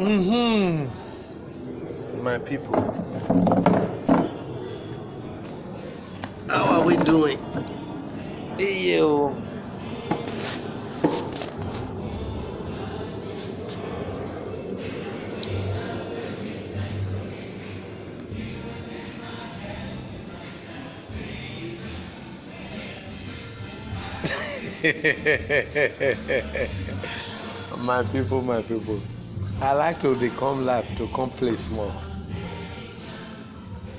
My people, how are we doing? Hey, yo. My people. I like to come live to come play small.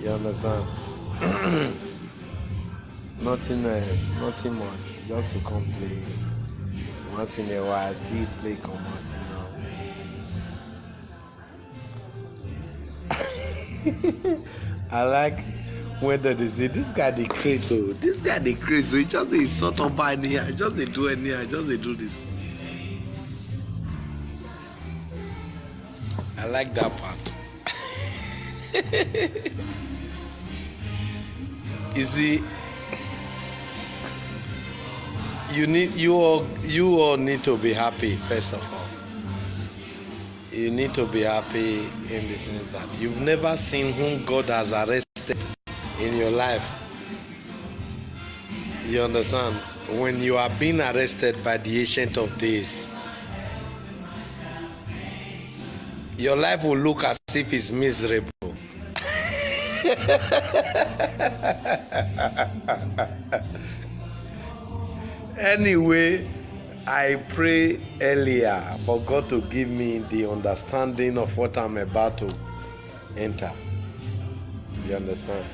You understand? Nothing else, nothing much. Just to come play. Once in a while, still play come out, I like when they say this guy the crazy. This guy the crazy. He just they sort of buy here. Just they do any here. Just they do this. I like that part. You see, you all need to be happy first of all. You need to be happy in the sense that you've never seen whom God has arrested in your life. You understand? When you are being arrested by the Ancient of Days, your life will look as if it's miserable. Anyway, I pray earlier for God to give me the understanding of what I'm about to enter. You understand?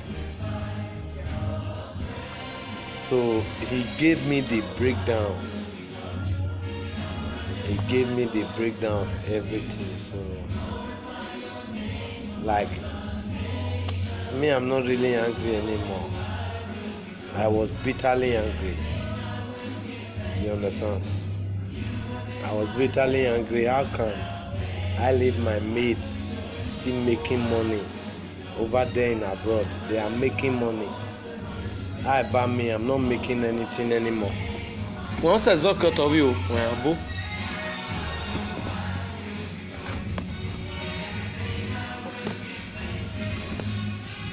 So he gave me the breakdown. He gave me the breakdown of everything. So, like, me, I'm not really angry anymore. I was bitterly angry. You understand? I was bitterly angry. How can I leave my mates still making money over there in abroad? They are making money. By me, I'm not making anything anymore. Once I talk out of you,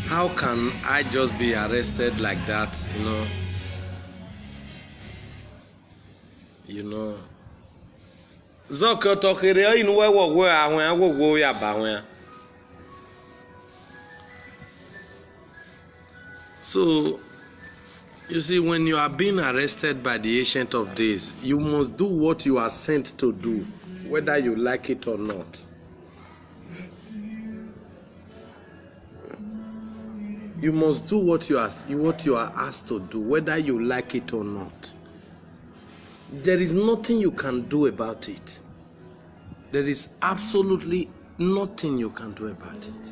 how can I just be arrested like that? You know. So, you see, when you are being arrested by the Ancient of Days, you must do what you are sent to do, whether you like it or not. You must do what you are asked to do, whether you like it or not. There is nothing you can do about it. There is absolutely nothing you can do about it.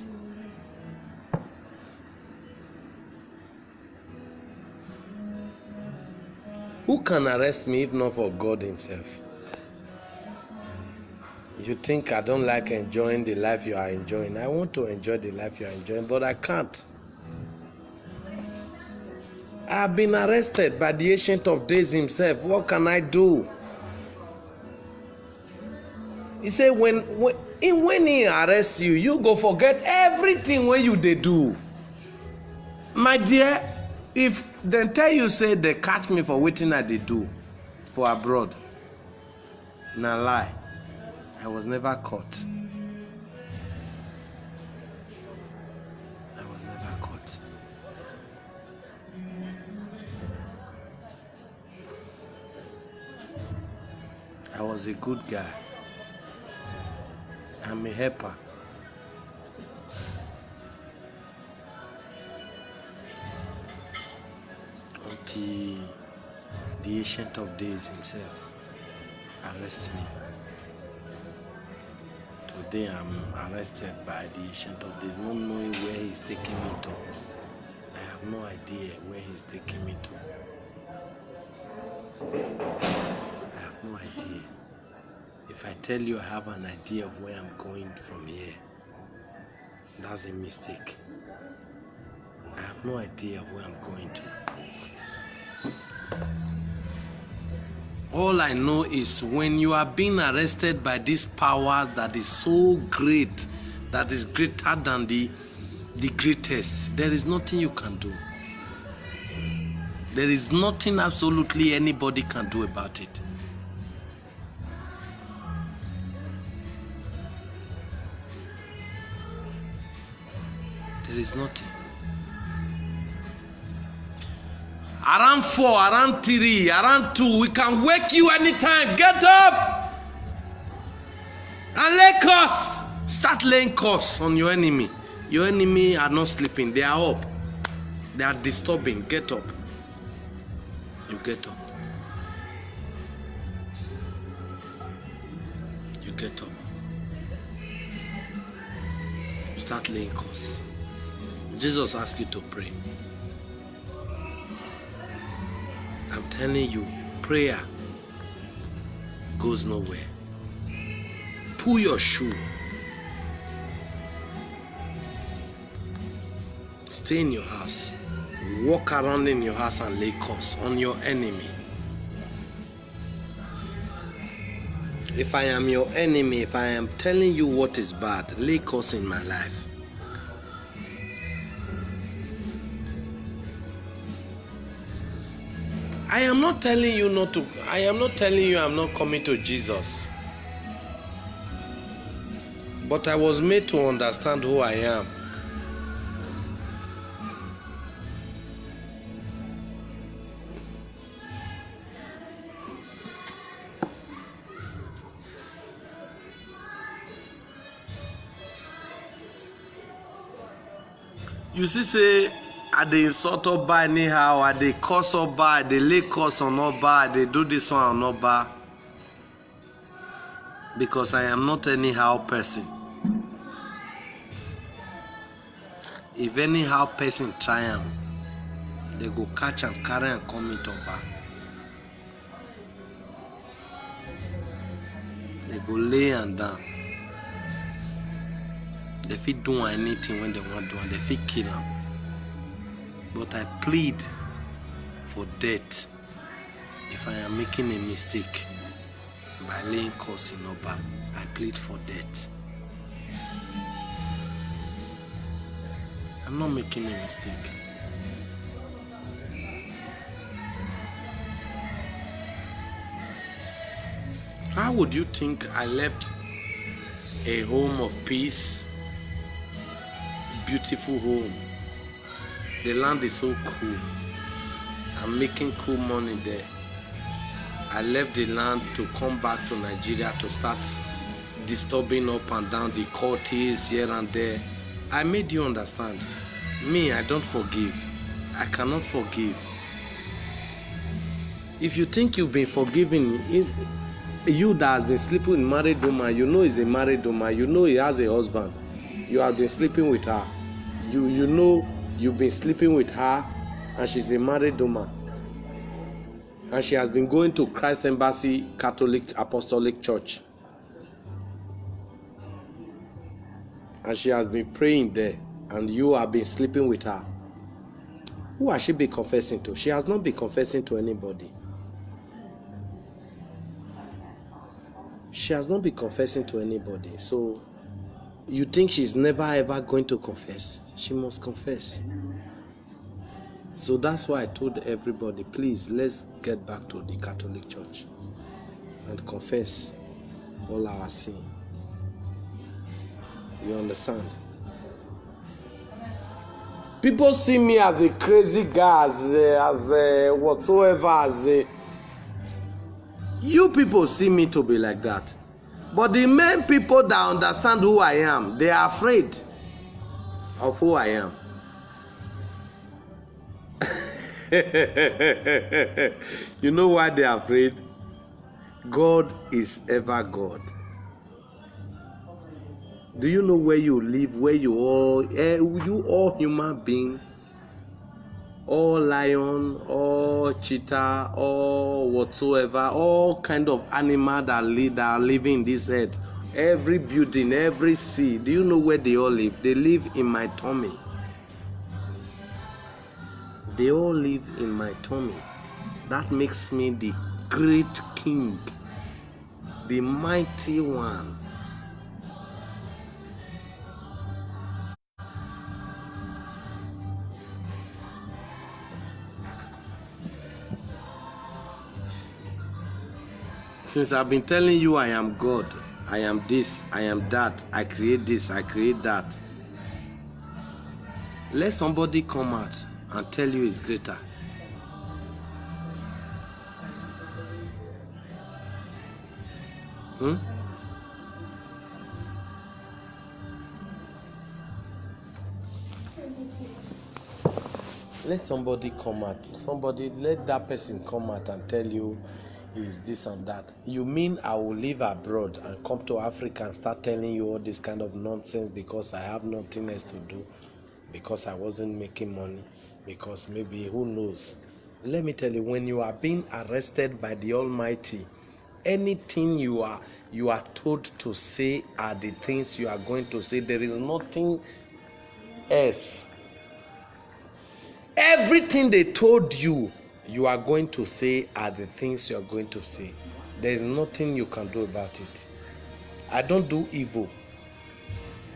Who can arrest me if not for God himself? You think I don't like enjoying the life you are enjoying? I want to enjoy the life you are enjoying, but I can't. I've been arrested by the Ancient of Days himself. What can I do? He said when he arrests you, you go forget everything when you they do. My dear, if they tell you say they catch me for waiting I they do for abroad, na lie. I was never caught. I was never caught. I was a good guy. I'm a helper. Until the Ancient of Days himself arrested me. Today I'm arrested by the Ancient of Days, not knowing where he's taking me to. I have no idea where he's taking me to. I have no idea. If I tell you I have an idea of where I'm going from here, that's a mistake. I have no idea of where I'm going to. All I know is when you are being arrested by this power that is so great, that is greater than the greatest, there is nothing you can do. There is nothing absolutely anybody can do about it. There is nothing. Around 4, around 3, around 2, we can wake you anytime. Get up and lay curse. Start laying curse on your enemy. Your enemy are not sleeping. They are up. They are disturbing. Get up. You get up. You get up. You start laying curse. Jesus asked you to pray. I'm telling you, prayer goes nowhere. Pull your shoe. Stay in your house. Walk around in your house and lay curse on your enemy. If I am your enemy, if I am telling you what is bad, lay curse in my life. I am not telling you not to. I am not telling you I'm not coming to Jesus. But I was made to understand who I am. You see, say, I dey insult Oba anyhow, I dey curse Oba, I dey lay curse on Oba, I dey do this one on Oba. Because I am not anyhow person. If anyhow person try am, they go catch and carry and come into Oba. They go lay and down. They fit do anything when they want to, and they fit kill him. But I plead for death if I am making a mistake by laying curse in Oba. I plead for death. I'm not making a mistake. How would you think I left a home of peace? Beautiful home. The land is so cool. I'm making cool money there. I left the land to come back to Nigeria to start disturbing up and down the courts here and there. I made you understand. Me, I don't forgive. I cannot forgive. If you think you've been forgiven, is you that has been sleeping with married woman, you know he's a married woman, you know he has a husband. You have been sleeping with her. You know you've been sleeping with her and she's a married woman. And she has been going to Christ Embassy Catholic Apostolic Church. And she has been praying there. And you have been sleeping with her. Who has she been confessing to? She has not been confessing to anybody. She has not been confessing to anybody. So you think she's never ever going to confess? She must confess. So that's why I told everybody, please, let's get back to the Catholic Church and confess all our sin. You understand? People see me as a crazy guy, as whatsoever, you people see me to be like that. But the main people that understand who I am, they are afraid of who I am. You know why they are afraid? God is ever God. Do you know where you live, where you all human being, all lion, all cheetah, all whatsoever, all kind of animal that are living in this earth, every building, every sea, do you know where they all live? They live in my tummy. They all live in my tummy. That makes me the great king, the mighty one. Since I've been telling you I am God, I am this, I am that, I create this, I create that. Let somebody come out and tell you it's greater. Let somebody come out. Let that person come out and tell you is this and that. You mean I will live abroad and come to Africa and start telling you all this kind of nonsense because I have nothing else to do, because I wasn't making money, because maybe who knows? Let me tell you, when you are being arrested by the Almighty, anything you are told to say are the things you are going to say. There is nothing else. Everything they told you are going to say are the things you are going to say. There is nothing you can do about it. I don't do evil.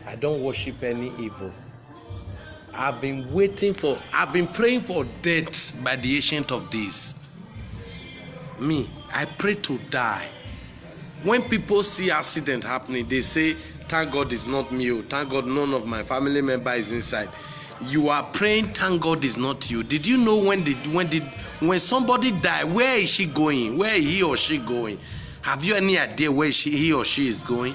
I don't worship any evil. I've been praying for death by the Ancient of Days. Me, I pray to die. When people see accident happening, they say, thank God it's not me. Oh, thank God none of my family member is inside. You are praying, thank God it's not you. Did you know when somebody die, where is she going? Where is he or she going? Have you any idea where he or she is going?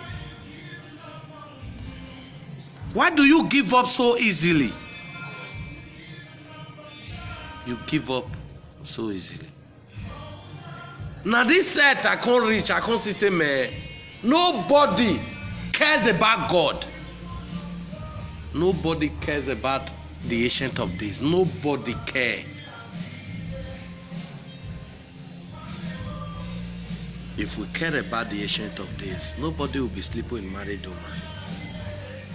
Why do you give up so easily? You give up so easily. Now this earth I can't reach, I can't say, man, nobody cares about God. Nobody cares about the Ancient of Days. Nobody cares. If we care about the Ancient of Days, nobody will be sleeping in married woman.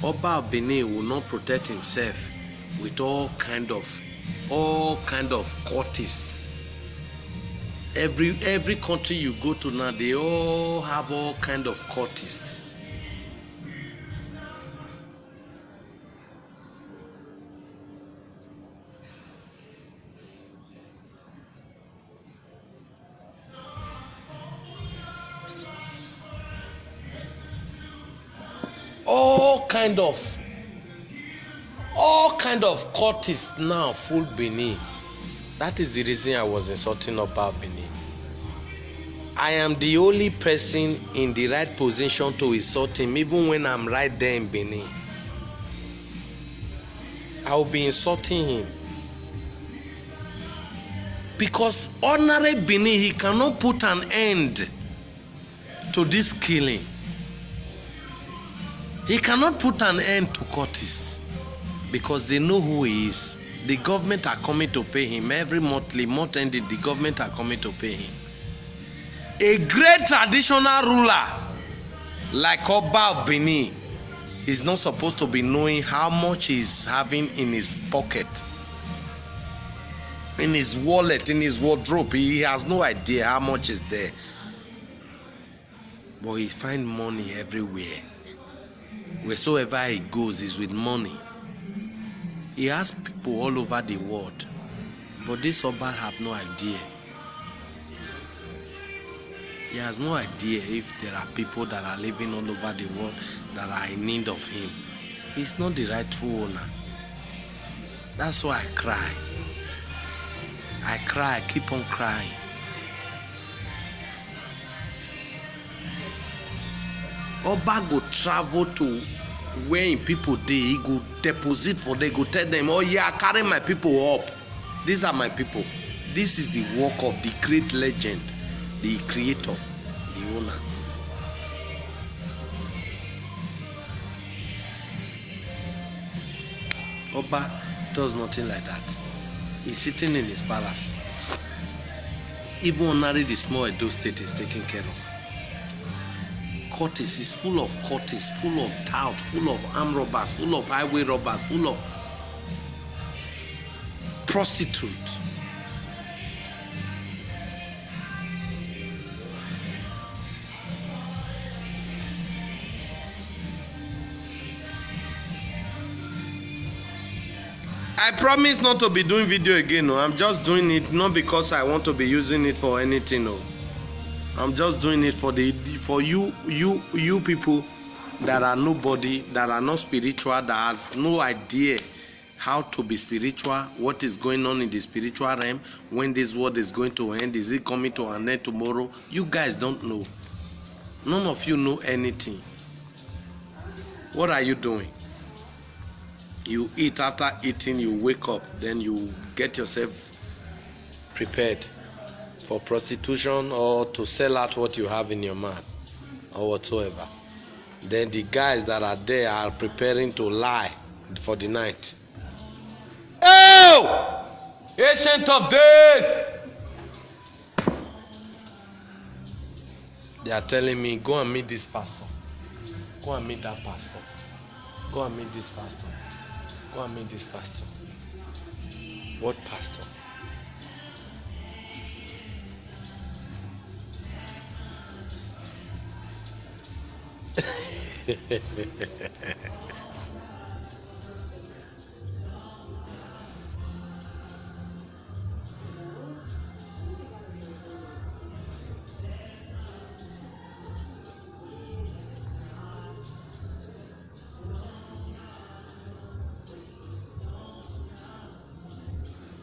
Oba of Benin will not protect himself with all kind of courtists. Every country you go to now, they all have all kind of courtists. All kind of courtists now full Benin. That is the reason I was insulting about Benin. I am the only person in the right position to insult him, even when I'm right there in Benin. I will be insulting him. Because ordinary Benin, he cannot put an end to this killing. He cannot put an end to Curtis because they know who he is. The government are coming to pay him every month ended. The government are coming to pay him. A great traditional ruler like Oba of Benin is not supposed to be knowing how much he's having in his pocket, in his wallet, in his wardrobe. He has no idea how much is there. But he finds money everywhere. Wheresoever he goes is with money. He has people all over the world. But this Oba have no idea. He has no idea if there are people that are living all over the world that are in need of him. He's not the rightful owner. That's why I cry. I keep on crying. Oba go travel to where in people dey, he go deposit for them, go tell them, oh yeah, carry my people up. These are my people. This is the work of the great legend, the creator, the owner. Oba does nothing like that. He's sitting in his palace. Even ordinary the small Edo state is taken care of. Curtis is full of courtists, full of tout, full of armed robbers, full of highway robbers, full of prostitutes. I promise not to be doing video again. No, I'm just doing it not because I want to be using it for anything. No, I'm just doing it for you people that are nobody, that are not spiritual, that has no idea how to be spiritual, what is going on in the spiritual realm, when this world is going to end, is it coming to an end tomorrow? You guys don't know. None of you know anything. What are you doing? You eat, after eating you wake up, then you get yourself prepared for prostitution or to sell out what you have in your mouth or whatsoever. Then the guys that are there are preparing to lie for the night. Oh! Ancient of days! They are telling me, go and meet this pastor. Go and meet that pastor. Go and meet this pastor. Go and meet this pastor. What pastor?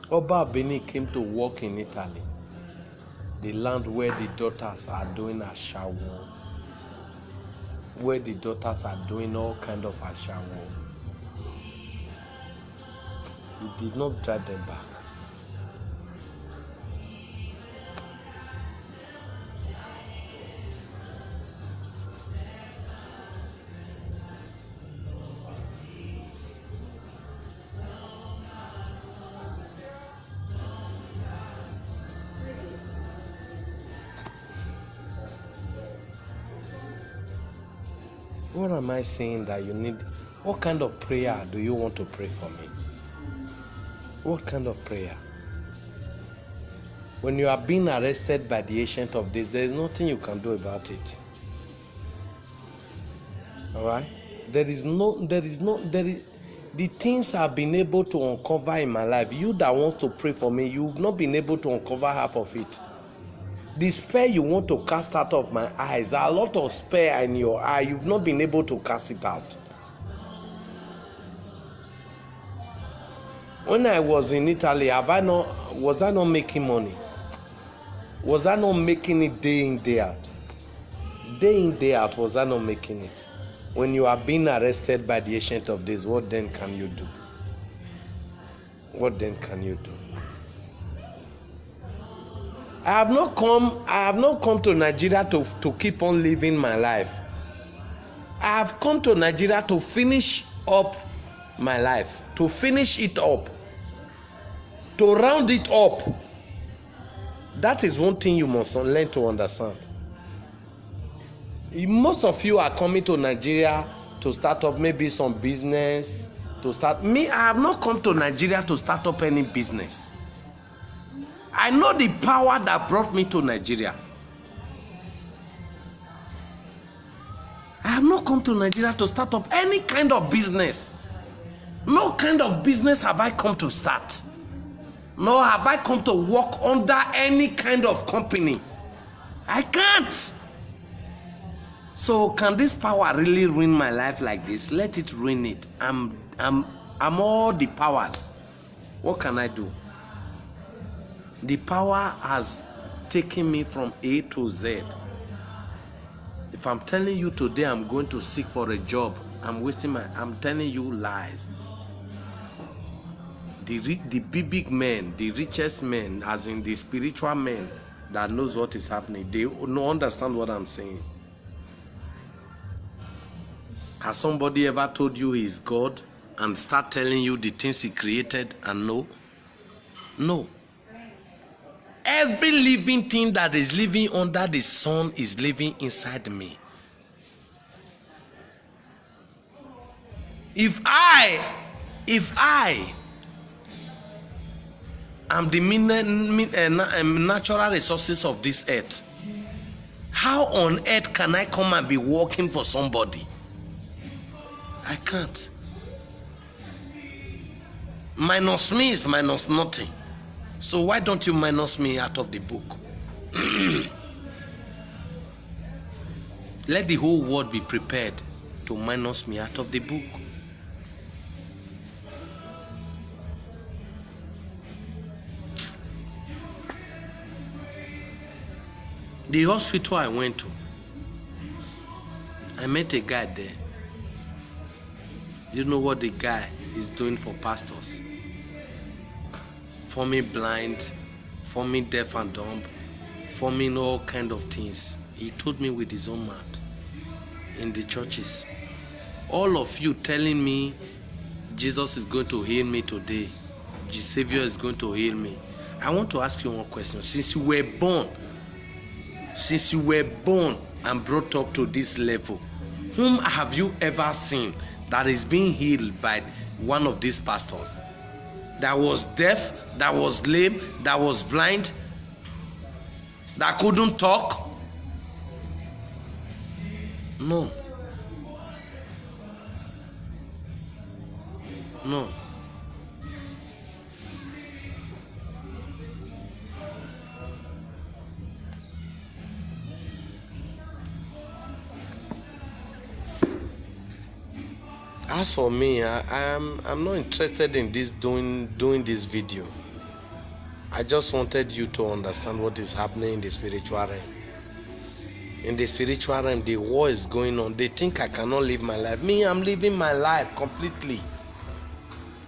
Oba Beni came to work in Italy, the land where the daughters are doing ashawo, where the daughters are doing all kind of ashawo. He did not drive them back. What am I saying that you need? What kind of prayer do you want to pray for me? What kind of prayer? When you are being arrested by the Ancient of Days, there is nothing you can do about it. All right? The things I've been able to uncover in my life, you that wants to pray for me, you've not been able to uncover half of it. The spare you want to cast out of my eyes, a lot of spare in your eye, you've not been able to cast it out. When I was in Italy, was I not making money? Was I not making it day in, day out? Day in, day out, was I not making it? When you are being arrested by the Ancient of Days, what then can you do? What then can you do? I have not come to Nigeria to keep on living my life. I have come to Nigeria to finish up my life, to finish it up, to round it up. That is one thing you must learn to understand. Most of you are coming to Nigeria to start up maybe some business, to start. Me, I have not come to Nigeria to start up any business. I know the power that brought me to Nigeria. I have not come to Nigeria to start up any kind of business. No kind of business have I come to start. Nor have I come to work under any kind of company. I can't. So can this power really ruin my life like this? Let it ruin it. I'm all the powers. What can I do? The power has taken me from A to Z. If I'm telling you today I'm going to seek for a job, I'm telling you lies. The big men, the richest men, as in the spiritual men that knows what is happening, they don't understand what I'm saying. Has somebody ever told you he's God and start telling you the things he created and no? No. Every living thing that is living under the sun is living inside me. If I am the natural resources of this earth, how on earth can I come and be working for somebody? I can't. Minus me is minus nothing. So why don't you minus me out of the book? Let the whole world be prepared to minus me out of the book. The hospital I went to, I met a guy there. You know what the guy is doing for pastors? Forming blind, forming deaf and dumb, forming all kind of things. He told me with his own mouth in the churches. All of you telling me Jesus is going to heal me today, the Savior is going to heal me. I want to ask you one question. Since you were born and brought up to this level, whom have you ever seen that is being healed by one of these pastors? That was deaf, that was lame, that was blind, that couldn't talk? No. No. As for me, I'm not interested in this doing this video. I just wanted you to understand what is happening in the spiritual realm. In the spiritual realm, the war is going on. They think I cannot live my life. Me, I'm living my life completely.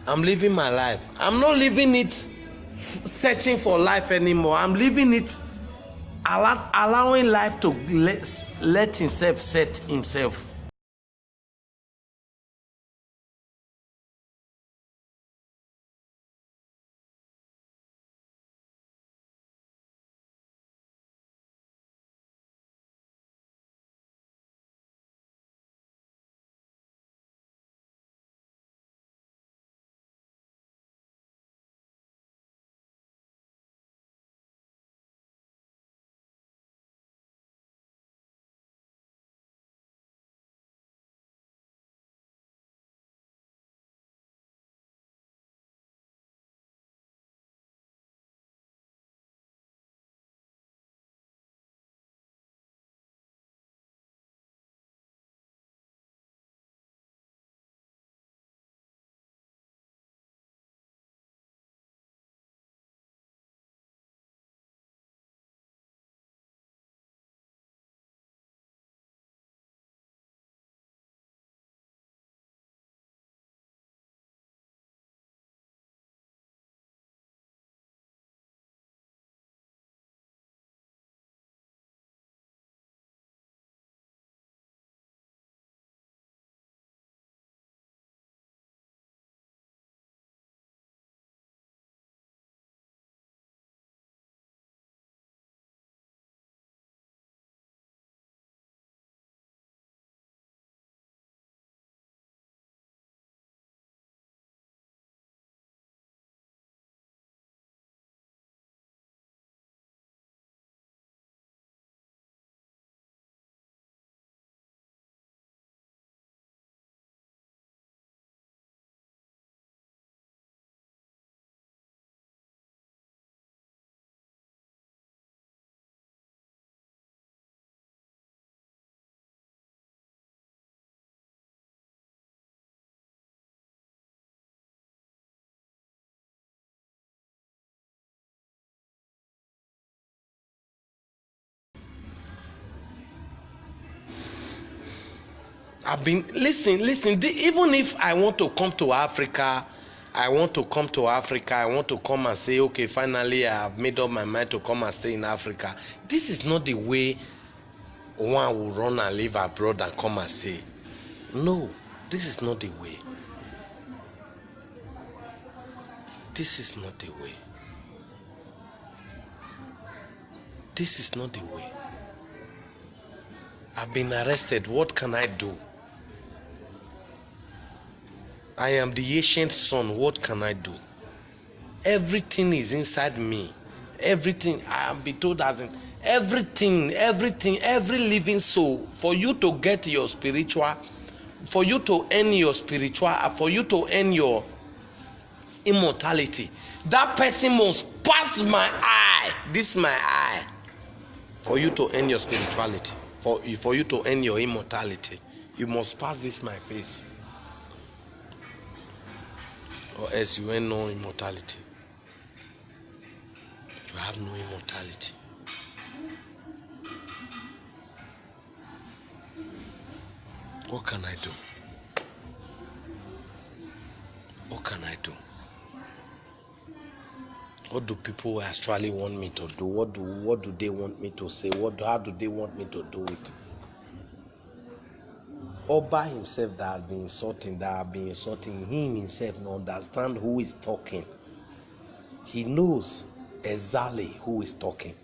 I'm living my life. I'm not living it searching for life anymore. I'm living it allowing life to let himself set himself. I've been listen. Even if I want to come to Africa, I want to come and say, okay, finally I have made up my mind to come and stay in Africa. This is not the way one will run and live abroad and come and stay. No, this is not the way. This is not the way. This is not the way. I've been arrested. What can I do? I am the ancient son. What can I do? Everything is inside me. Everything I have been told as in everything, every living soul. For you to get your spiritual, for you to earn your spiritual, for you to earn your immortality. That person must pass my eye. This my eye. For you to end your spirituality. For you to end your immortality. You must pass this my face. Or else you ain't no immortality. You have no immortality. What can I do? What can I do? What do people actually want me to do? What do they want me to say? How do they want me to do it? Oba himself that has been insulting, him himself no understand who is talking. He knows exactly who is talking.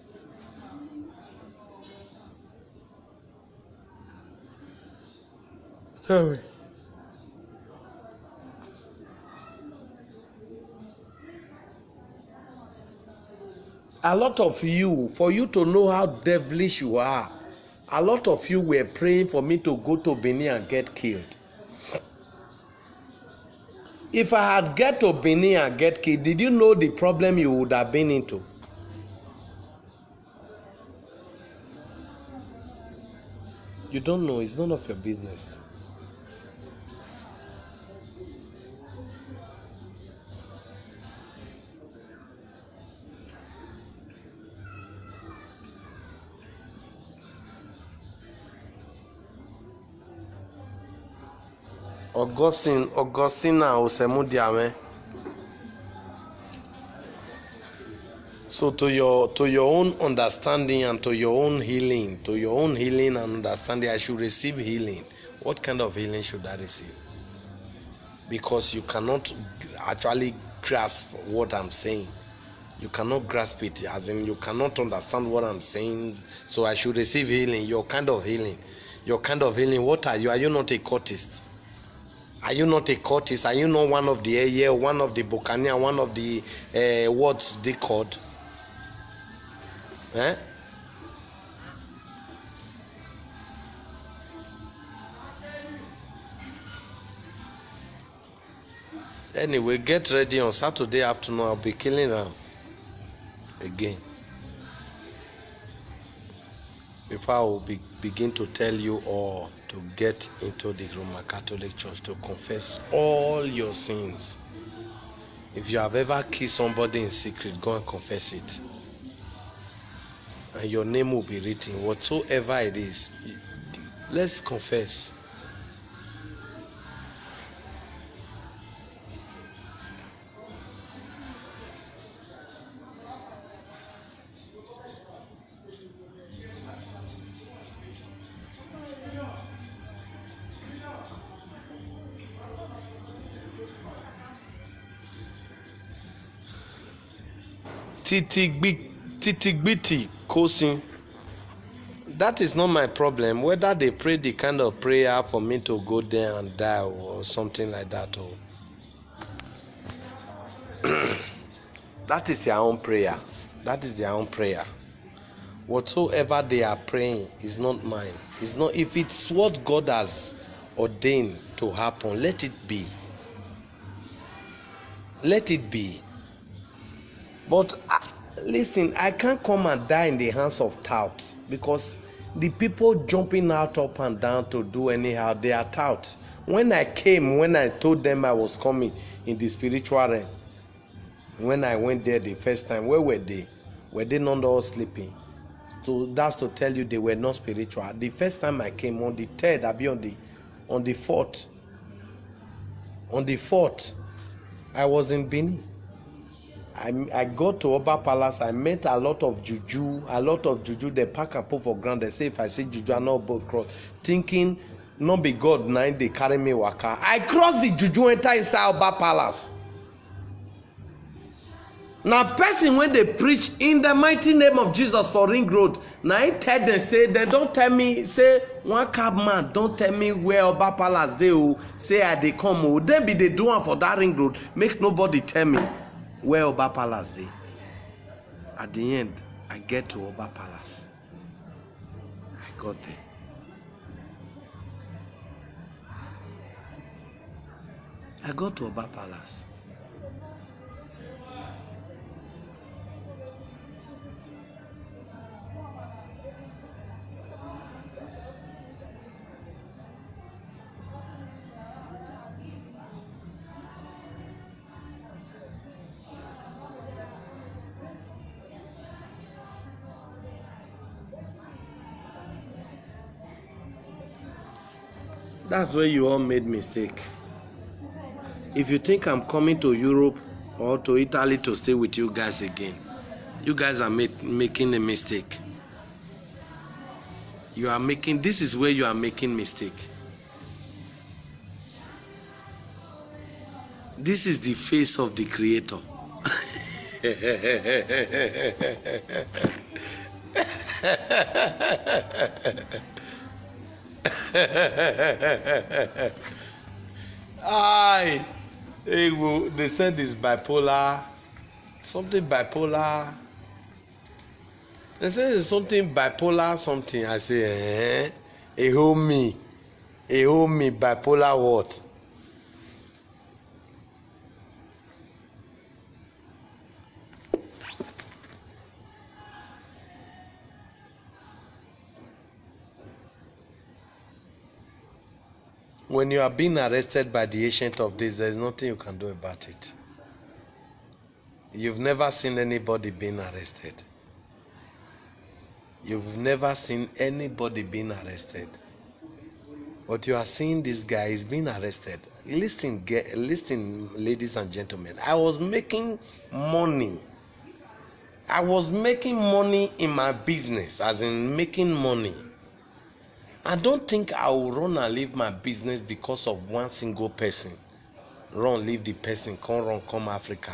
Sorry. A lot of you, for you to know how devilish you are, a lot of you were praying for me to go to Benin and get killed. If I had get to Benin and get killed, did you know the problem you would have been into? You don't know. It's none of your business. Augustina Osemudiame. So to your own understanding and to your own healing, and understanding, I should receive healing. What kind of healing should I receive? Because you cannot actually grasp what I'm saying. You cannot grasp it, as in you cannot understand what I'm saying. So I should receive healing. Your kind of healing. What are you? Are you not a cultist? Are you not a cultist? Are you not one of the one of the Buccaneer, one of the what's they called? Eh? Anyway, get ready. On Saturday afternoon, I'll be killing them again. Before I will begin to tell you all to get into the Roman Catholic Church to confess all your sins. If you have ever killed somebody in secret, go and confess it. And your name will be written. Whatsoever it is, let's confess. Titigbiti Kosin. That is not my problem. Whether they pray the kind of prayer for me to go there and die or something like that. That is their own prayer. Whatsoever they are praying is not mine. It's not. If it's what God has ordained to happen, let it be. Let it be. But listen, I can't come and die in the hands of touts, because the people jumping out up and down to do anyhow, they are touts. When I told them I was coming in the spiritual realm, when I went there the first time, where were they? Were they not all sleeping? So that's to tell you they were not spiritual. The first time I came on the 3rd, I'll be on the 4th. On the 4th, I was in Benin. I got to Oba Palace. I met a lot of juju. They pack and put for ground. They say if I say juju, I know both cross. Thinking, not be God, now they carry me waka. I cross the juju, enter inside Oba Palace. Now, person when they preach in the mighty name of Jesus for Ring Road, now I tell them, say, they don't tell me, say, one cab man, don't tell me where Oba Palace they will say they come. Then be they do one for that Ring Road. Make nobody tell me where Oba Palace they. At the end, I get to Oba Palace. I got there. I got to Oba Palace. That's where you all made mistake. If you think I'm coming to Europe or to Italy to stay with you guys again, you guys are making a mistake. This is where you are making mistake. This is the face of the creator. They said it's bipolar, something bipolar. They said it's something bipolar, something. I say, a homie, bipolar what? When you are being arrested by the Ancient of Days, there is nothing you can do about it. You've never seen anybody being arrested. You've never seen anybody being arrested. But you are seeing this guy is being arrested. Listen, ladies and gentlemen. I was making money. I was making money in my business, as in making money. I don't think I will run and leave my business because of one single person. Run, leave the person, come Africa.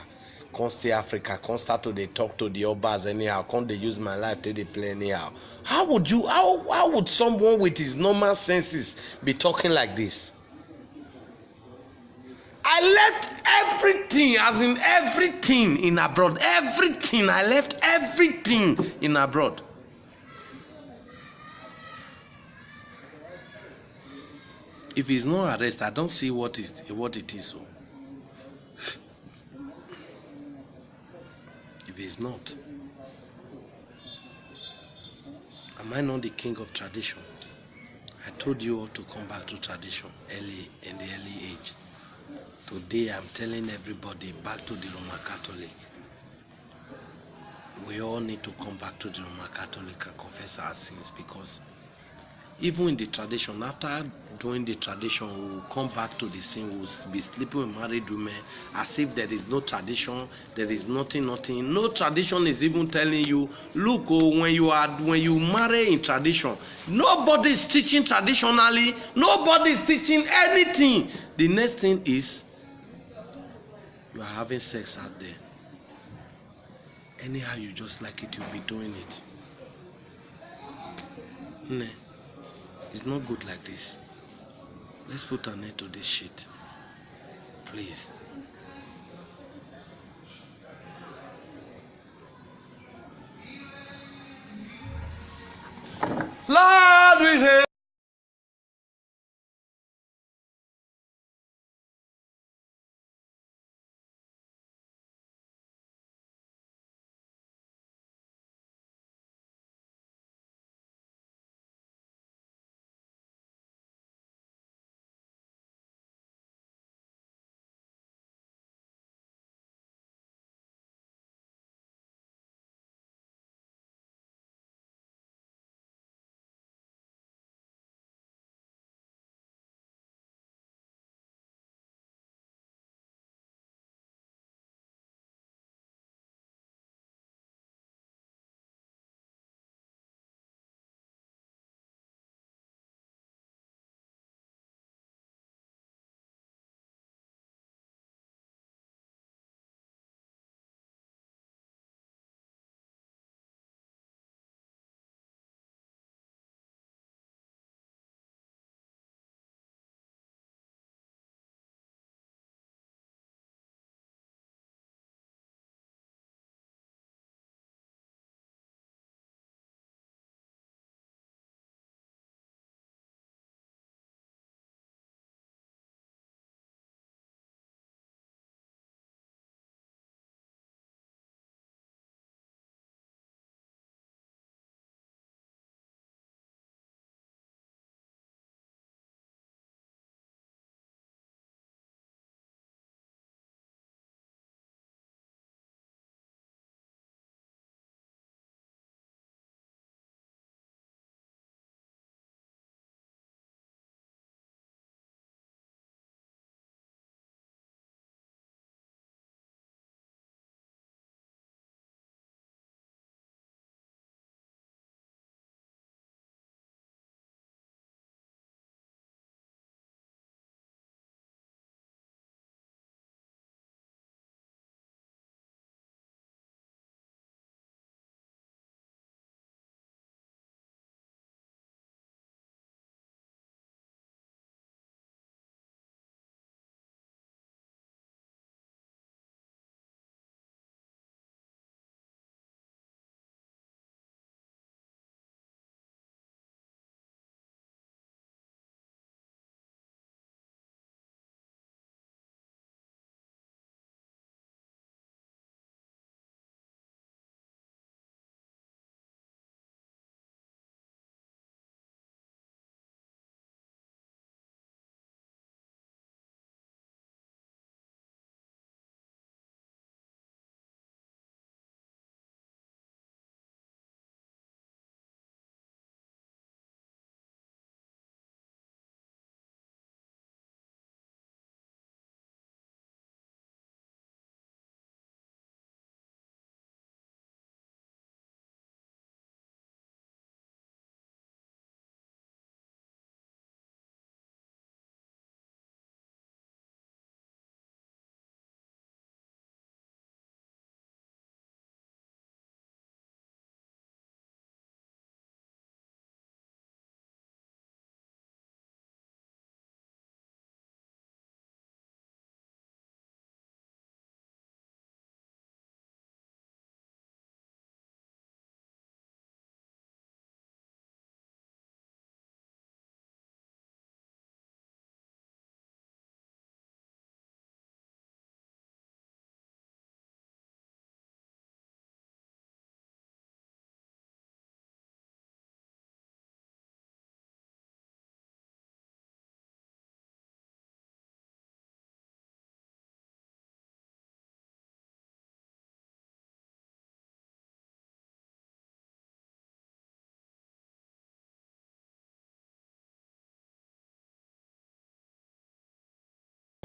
Come stay Africa, come start to they talk to the Obas anyhow, come they use my life till they play anyhow. How would someone with his normal senses be talking like this? I left everything, as in everything in abroad. Everything, I left everything in abroad. If he's not arrested, I don't see what it is. If he's not, am I not the king of tradition? I told you all to come back to tradition in the early age. Today I'm telling everybody back to the Roman Catholic. We all need to come back to the Roman Catholic and confess our sins, because even in the tradition, after doing the tradition, we will come back to the sin. We will be sleeping with married women as if there is no tradition, there is nothing. No tradition is even telling you, look, when you marry in tradition, nobody is teaching traditionally, nobody is teaching anything. The next thing is you are having sex out there. Anyhow you just like it, you'll be doing it. Nah. It's not good like this. Let's put an end to this shit. Please. Lord, we pray.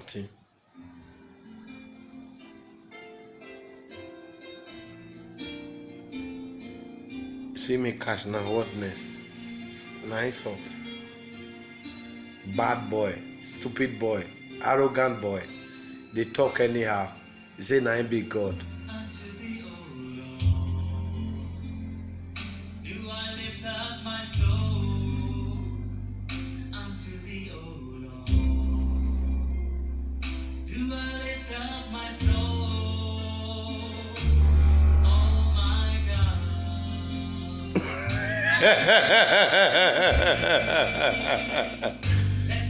nothing. See me catch now, what next? Now insult. Bad boy, stupid boy, arrogant boy. They talk anyhow. They say now be God.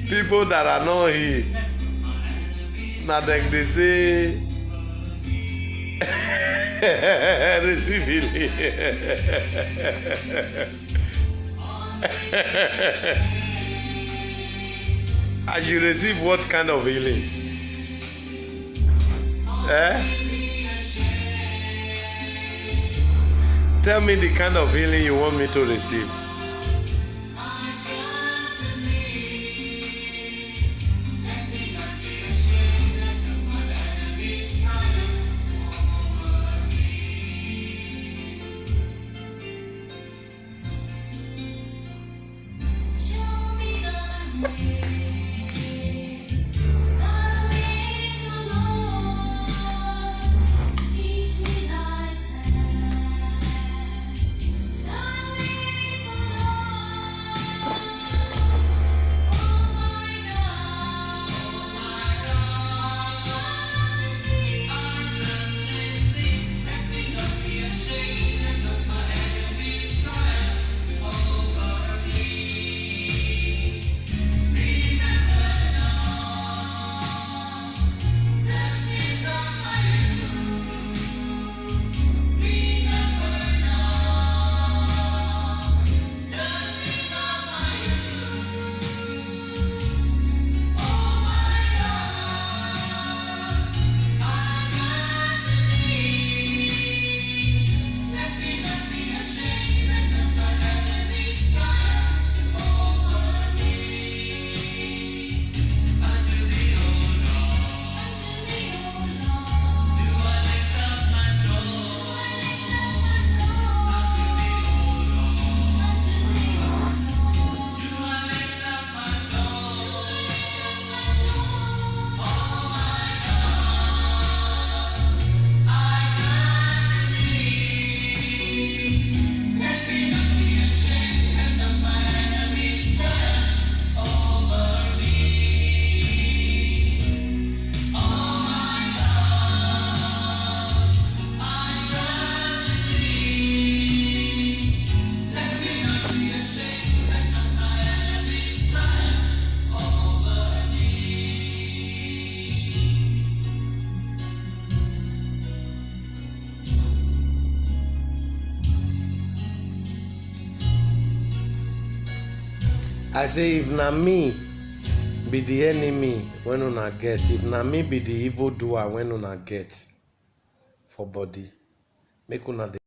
People that are not here, now they say receive healing. I should receive what kind of healing? Tell me the kind of healing you want me to receive. I say if na me be the enemy when una get, if na me be the evil doer when una get for body, make una dey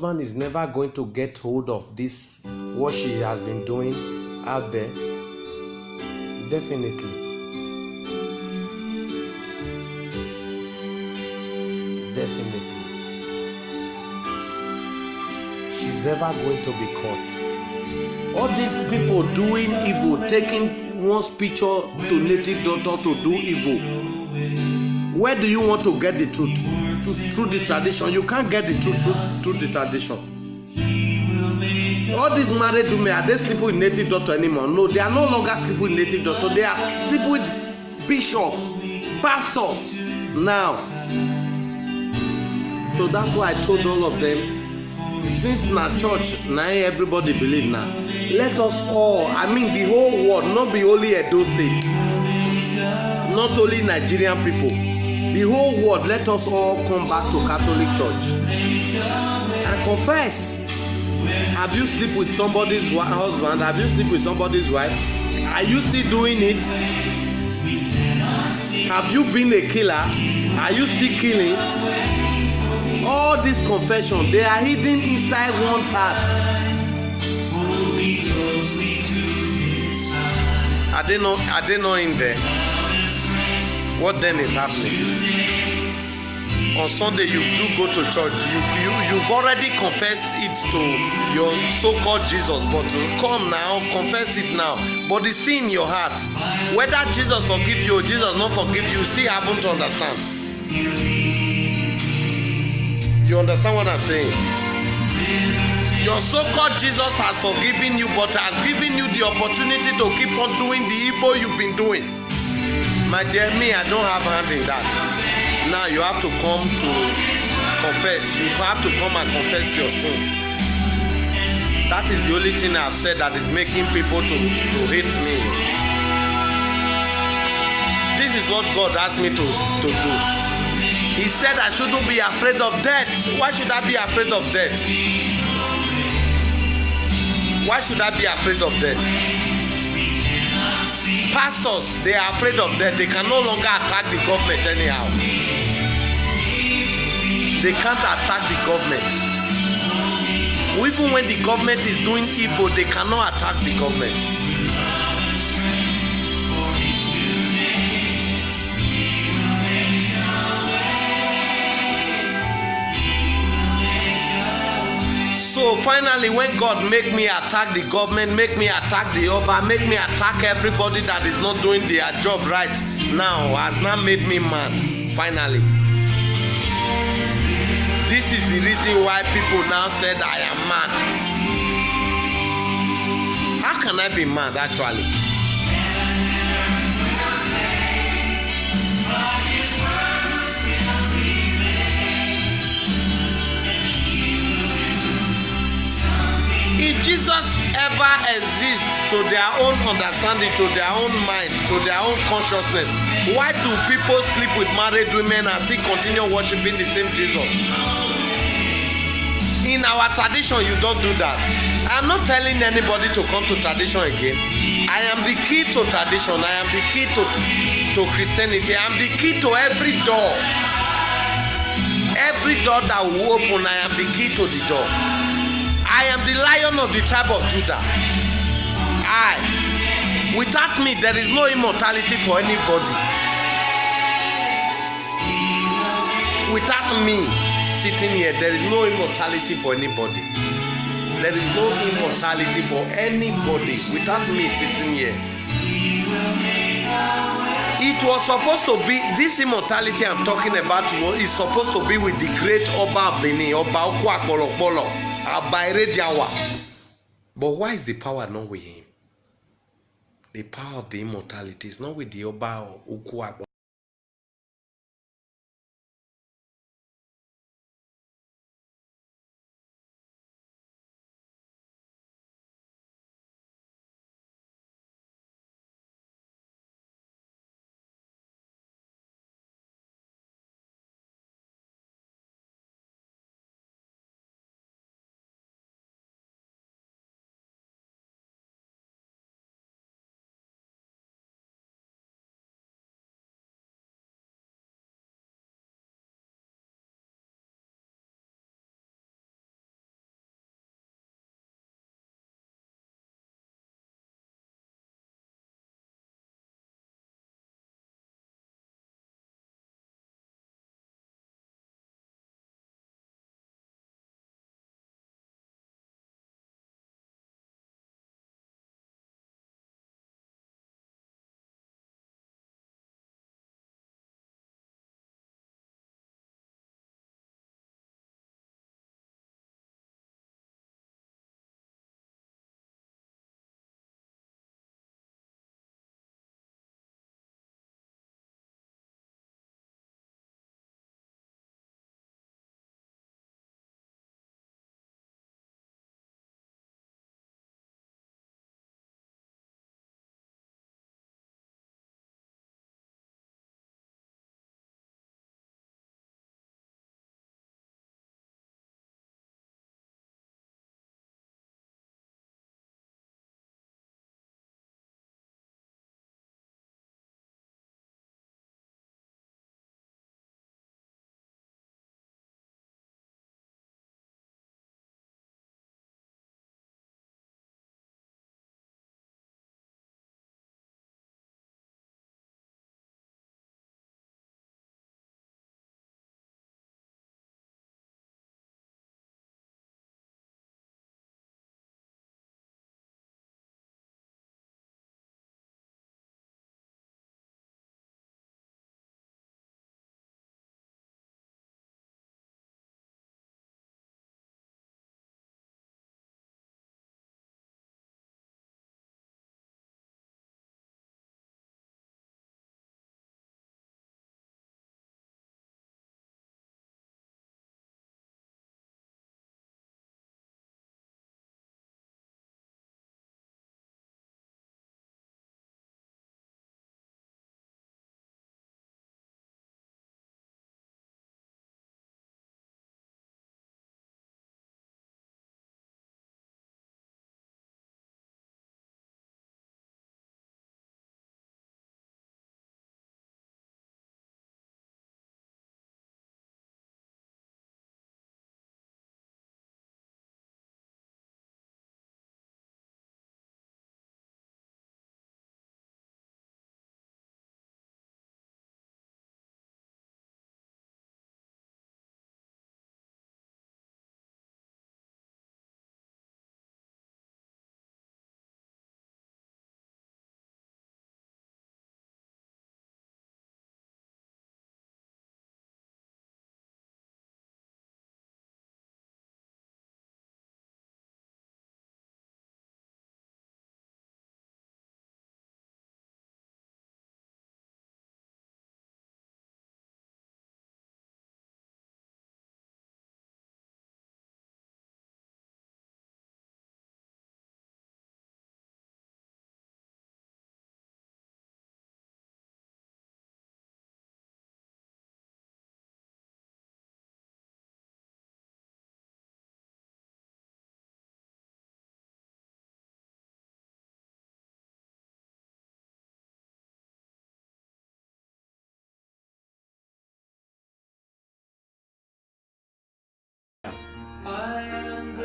husband is never going to get hold of this, what she has been doing out there. Definitely. She's ever going to be caught. All these people doing evil, taking one's picture to native daughter to do evil. Where do you want to get the truth? Through the tradition. You can't get the truth through the tradition. All these married women, are they sleeping with native daughter anymore? No, they are no longer sleeping with native daughter. They are sleeping with bishops, pastors now. So that's why I told all of them, since na church, now everybody believe now. Let us all, I mean the whole world, not be only Edo State, not only Nigerian people, the whole world, let us all come back to Catholic Church and confess. Have you slept with somebody's husband? Have you slept with somebody's wife? Are you still doing it? Have you been a killer? Are you still killing? All these confessions, they are hidden inside one's heart. Are they not in there? What then is happening? On Sunday you do go to church. You've already confessed it to your so-called Jesus, but come now, confess it now. But it's still in your heart. Whether Jesus forgive you or Jesus not forgive you, still haven't to understand. You understand what I'm saying? Your so-called Jesus has forgiven you, but has given you the opportunity to keep on doing the evil you've been doing. My dear, me, I don't have hand in that. Now you have to come to confess. You have to come and confess your sin. That is the only thing I've said that is making people to hate me. This is what God asked me to do. He said I shouldn't be afraid of death. Why should I be afraid of death? Why should I be afraid of death? Pastors, they are afraid of death. They can no longer attack the government anyhow. They can't attack the government. Even when the government is doing evil, they cannot attack the government. So finally, when God make me attack the government, make me attack the Oba, make me attack everybody that is not doing their job right now, has now made me mad. Finally. This is the reason why people now said I am mad. How can I be mad actually? If Jesus ever exists to their own understanding, to their own mind, to their own consciousness, why do people sleep with married women and still continue worshiping the same Jesus? In our tradition, you don't do that. I'm not telling anybody to come to tradition again. I am the key to tradition. I am the key to Christianity. I am the key to every door. Every door that will open, I am the key to the door. I am the Lion of the tribe of Judah. Without me, there is no immortality for anybody. Without me sitting here, there is no immortality for anybody. There is no immortality for anybody without me sitting here. It was supposed to be, this immortality I'm talking about is supposed to be with the great Oba Benin, Oba Okwa Polopolo, Abaire Diawa. But why is the power not with him? The power of the immortality is not with the Oba Okwa.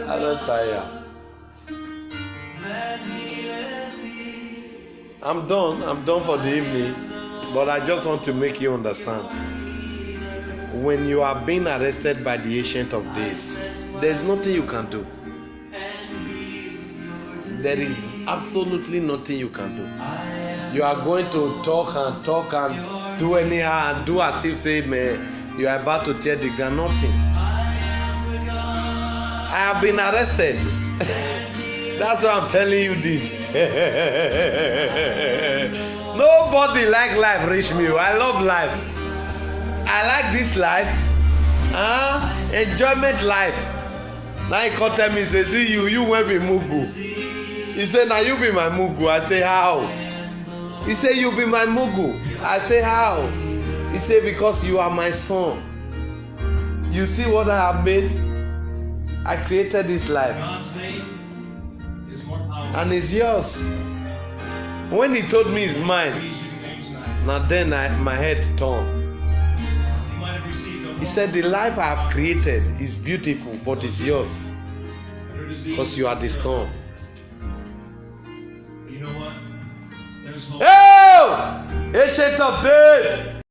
I don't tire. I'm done for the evening, but I just want to make you understand. When you are being arrested by the Ancient of Days, there's nothing you can do. There is absolutely nothing you can do. You are going to talk and do anyhow and do as if say, man, you are about to tear the ground. Nothing. I have been arrested. That's why I'm telling you this. Nobody like life reach me. I love life. I like this life. Enjoyment life. Now he come tell me, say, see you won't be Mugu. He said, now you be my Mugu. I say, how? He said, you be my Mugu. I say, how? He said, because you are my son. You see what I have made? I created this life. And it's yours. When he told me it's mine, now then my head turned. He said, the life I have created is beautiful, but it's yours. Because you are the son. Oh! Ancient of Days!